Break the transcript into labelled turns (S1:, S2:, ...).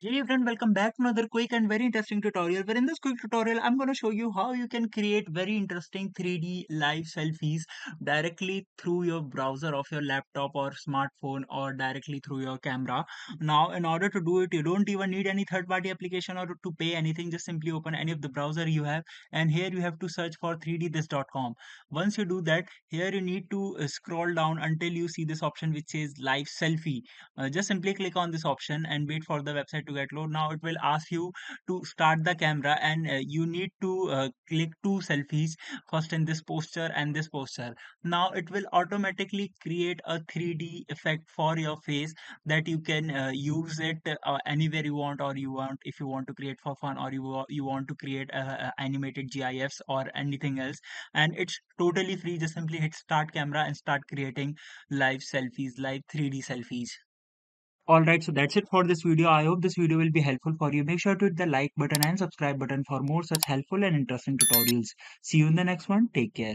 S1: Hey friend, welcome back to another quick and very interesting tutorial. Where in this quick tutorial, I'm going to show you how you can create very interesting 3D live selfies directly through your browser of your laptop or smartphone or directly through your camera. Now, in order to do it, you don't even need any third-party application or to pay anything. Just simply open any of the browser you have, and here you have to search for 3dthis.com. Once you do that, here you need to scroll down until you see this option which says live selfie. Just simply click on this option and wait for the website to get load. Now it will ask you to start the camera, and you need to click two selfies, first in this posture and this posture. Now it will automatically create a 3D effect for your face that you can use it anywhere you want, or you want, if you want to create for fun, or you want to create animated GIFs or anything else. And it's totally free. Just simply hit start camera and start creating live selfies, live 3D selfies. Alright, so that's it for this video. I hope this video will be helpful for you. Make sure to hit the like button and subscribe button for more such helpful and interesting tutorials. See you in the next one. Take care.